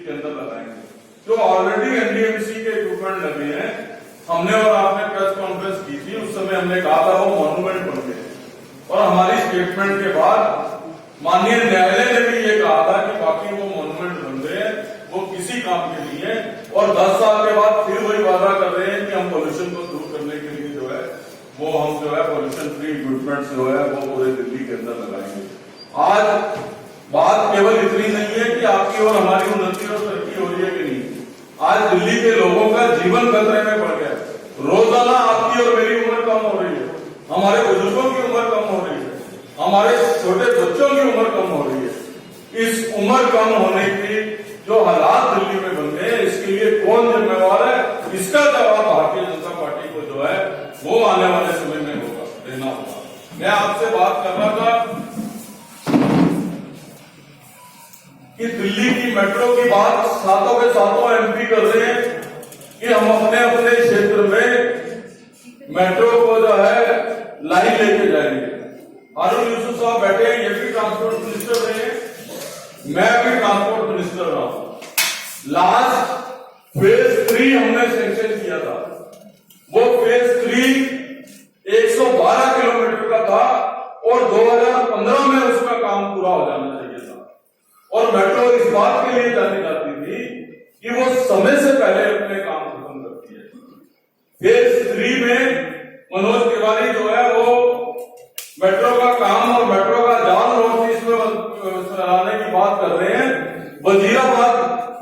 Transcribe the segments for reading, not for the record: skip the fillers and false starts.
के अंदर लगाएंगे। जो ऑलरेडी एनडीएमसी के इक्विपमेंट लगे हैं, हमने और आपने प्रेस कॉन्फ्रेंस की थी, उस समय हमने कहा था वो मॉन्यूमेंट बन गए, और हमारी स्टेटमेंट के बाद माननीय न्यायालय ने भी ये कहा था कि बाकी वो मॉन्यूमेंट बन गए हैं, वो किसी काम के लिए, और 10 साल के बाद फिर वही वादा कर रहे हैं कि हम पोल्यूशन को दूर करने के लिए जो है वो हम जो है पोल्यूशन फ्री इक्विपमेंट जो है वो पूरे दिल्ली के अंदर लगाएंगे। आज बात केवल इतनी नहीं है कि आपकी और हमारी उन्नति और तरक्की हो रही है कि नहीं, आज दिल्ली के लोगों का जीवन खतरे में पड़ गया। रोजाना आपकी और मेरी उम्र कम हो रही है, हमारे बुजुर्गों की उम्र कम हो रही है, हमारे छोटे बच्चों की उम्र कम हो रही है। इस उम्र कम होने की जो हालात दिल्ली में बन गए, इसके लिए कौन जिम्मेवार है, इसका जवाब भारतीय जनता पार्टी को जो है वो आने वाले समय में होगा, देना होगा। मैं आपसे बात कर रहा था कि दिल्ली की मेट्रो की बात सातों के सातों एमपी कर रहे हैं कि हम अपने अपने क्षेत्र में मेट्रो को जो है लाइन लेके जाएंगे। हारून यूसुफ साहब बैठे हैं, ये भी ट्रांसपोर्ट मिनिस्टर रहे हैं, मैं भी ट्रांसपोर्ट मिनिस्टर रहा हूं। लास्ट फेज 3 हमने सेंक्शन किया था, वो फेज 3 112 किलोमीटर का था और 2015 में उसका काम पूरा हो जाना चाहिए था। और मेट्रो इस बात के लिए जानी जाती थी कि वो समय से पहले अपने काम खत्म करती है। फेज 3 में मनोज तिवारी जो है वो मेट्रो का काम और मेट्रो का जाल नॉर्थ ईस्ट में चलाने की बात कर रहे हैं। वजीराबाद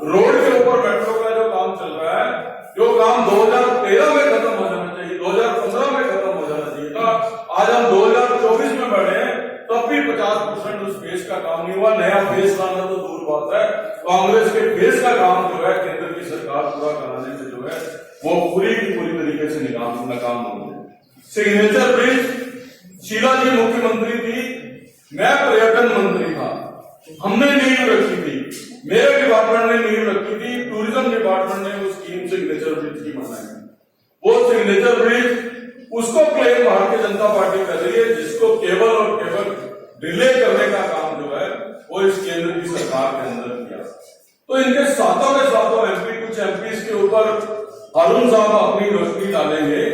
रोड के ऊपर मेट्रो का जो काम चल रहा है, जो काम 2013 में खत्म हो जाना चाहिए, 2015 में खत्म हो जाना चाहिए था, आज हम 2024 में बढ़े हैं, तब भी 50% उस फेज का काम नहीं हुआ। नया फेज लाना तो दूर बात है, कांग्रेस के फेज का काम जो है केंद्र की सरकार पूरा कराने में जो है वो पूरी की पूरी तरीके से नाकाम हो गई। सिग्नेचर ब्रिज, शीला जी मुख्यमंत्री थी, मैं पर्यटन मंत्री था, हमने नींव रखी थी, मेरे डिपार्टमेंट ने नींव रखी थी, टूरिज्म डिपार्टमेंट ने उस स्कीम सिग्नेचर ब्रिज की बनाई। वो सिग्नेचर ब्रिज उसको क्लेम भारतीय जनता पार्टी कर रही है, जिसको केवल और केवल डिले करने का काम जो है वो इस केंद्र की सरकार के अंदर किया। तो इनके सातों के सातों एमपी, कुछ एमपी के ऊपर हारून साहब अपनी रोशनी डालेंगे।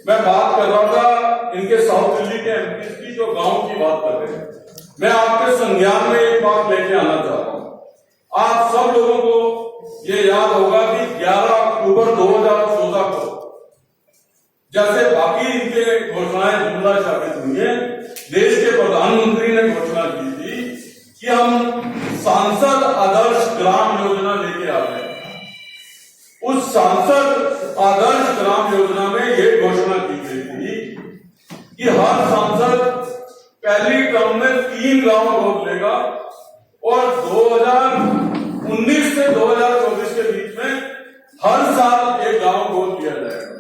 मैं बात कर रहा था इनके साउथ दिल्ली के एमपी की, जो गांव की बात कर रहे हैं। मैं आपके संज्ञान में एक बात लेके आना चाहता हूं। आप सब लोगों को ये याद होगा कि 11 अक्टूबर 2014 को जैसे बाकी इनके घोषणाएं जुमला साबित हुई है, देश के प्रधानमंत्री ने घोषणा की थी कि हम सांसद आदर्श ग्राम योजना लेके आ रहे हैं। उस सांसद आदर्श ग्राम योजना में यह घोषणा की गई थी कि हर सांसद पहली टर्म में 3 गांव गोद लेगा और 2019 से 2024 के बीच में हर साल एक गांव गोद लिया जाएगा।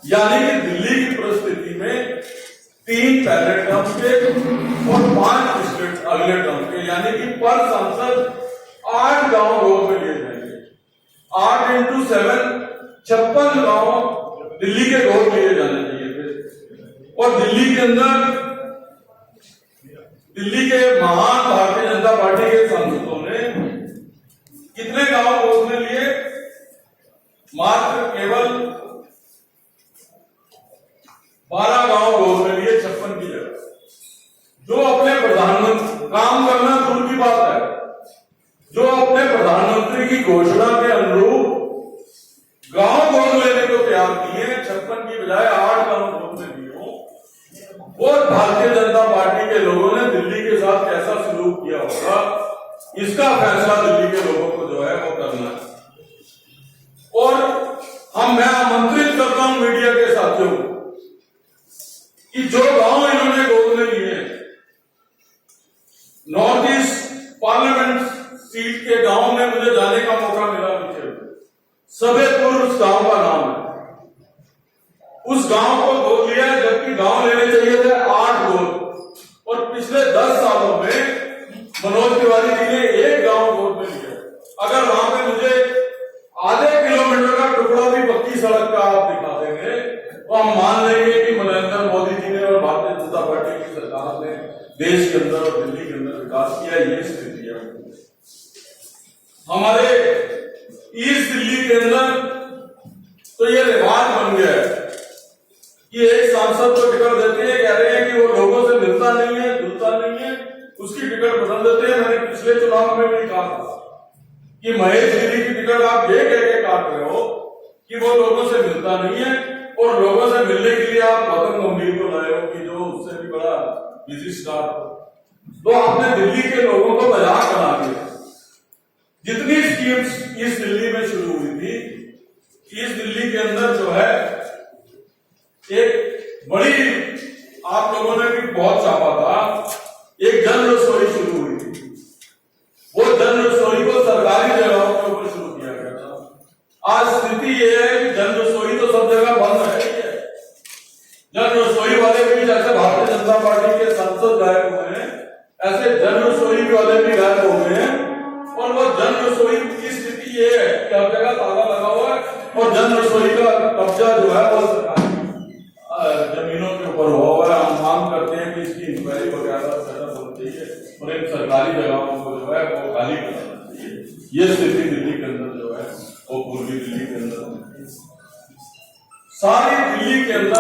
यानी कि दिल्ली की परिस्थिति में 3 पहले टर्म के और 5 पिछले अगले टर्म के, यानी कि पर सांसद 8 गांव गोद में लिए जाएंगे। 8 × 7 56 गांव दिल्ली के गोद लिए जाने चाहिए थे। और दिल्ली के अंदर दिल्ली के महान भारतीय जनता पार्टी के सांसदों ने कितने गांव गोद में लिए? मात्र केवल 12 गांव गोद में लिए 56 की जगह। जो अपने प्रधानमंत्री, काम करना दूर की बात है, जो अपने प्रधानमंत्री की घोषणा के अनुरूप गांव गोद लेने को तैयार किए, 56 की बजाय 8 गांव गोद में दिए हो, वो भारतीय जनता पार्टी के लोगों ने दिल्ली के साथ कैसा सलूक किया होगा, इसका फैसला दिल्ली के लोगों को जो है वो करना है। और मैं आमंत्रित करता हूं मीडिया के साथियों को कि जो गांव इन्होंने गोद में लिए, नॉर्थ ईस्ट पार्लियामेंट सीट के गांव में मुझे जाने का मौका मिला पीछे, सबेपुर उस गांव का नाम है। उस गांव को गोद लिया, जबकि गांव लेने चाहिए थे 8 गोद, और पिछले 10 सालों में मनोज तिवारी जी ने 1 गांव गोद में लिया। अगर वहां पे मुझे आधे किलोमीटर का टुकड़ा भी पक्की सड़क का आप दिखा देंगे तो हम मान लेंगे कि नरेंद्र मोदी जी ने और भारतीय जनता पार्टी की सरकार ने देश के अंदर और दिल्ली के अंदर विकास किया। ये स्थिति है। हमारे ईस्ट दिल्ली के अंदर तो ये रिवाज बन गया है कि एक सांसद को टिकट देते हैं, कह रहे हैं कि वो लोगों से मिलता नहीं है, जुलता नहीं है, उसकी टिकट बदल देते हैं। मैंने पिछले चुनाव में भी कहा था कि महेश गिरी की टिकट आप ये कह के काट रहे हो कि वो लोगों से मिलता नहीं है, और लोगों से मिलने के लिए आप गौतम गंभीर को लाए हो कि जो उससे भी बड़ा बिजी स्टार हो। तो आपने दिल्ली के लोगों को मजाक बना दिया। जितनी स्कीम्स इस दिल्ली में शुरू हुई थी, इस दिल्ली के अंदर जो है एक बड़ी, आप लोगों ने भी बहुत चाहा था, एक जन रसोई शुरू हुई थी। वो जन रसोई को सरकारी जगहों के ऊपर शुरू किया गया था। आज स्थिति ये है कि जन रसोई तो सब जगह बंद है। जन रसोई वाले भी, जैसे भारतीय जनता पार्टी के सांसद गायब हुए हैं, ऐसे जन रसोई वाले भी गायब हो गए हैं। और वो जन रसोई की स्थिति ये है कि हर जगह ताला लगा हुआ है, और जन रसोई का कब्जा जो है वो सरकारी जमीनों के ऊपर हुआ हुआ है। हम मांग करते हैं कि इसकी इंक्वायरी वगैरह सेटअप होनी चाहिए और इन सरकारी जगहों को जो है वो खाली करना चाहिए। ये स्थिति दिल्ली के अंदर जो है वो पूर्वी दिल्ली के अंदर, सारी दिल्ली के अंदर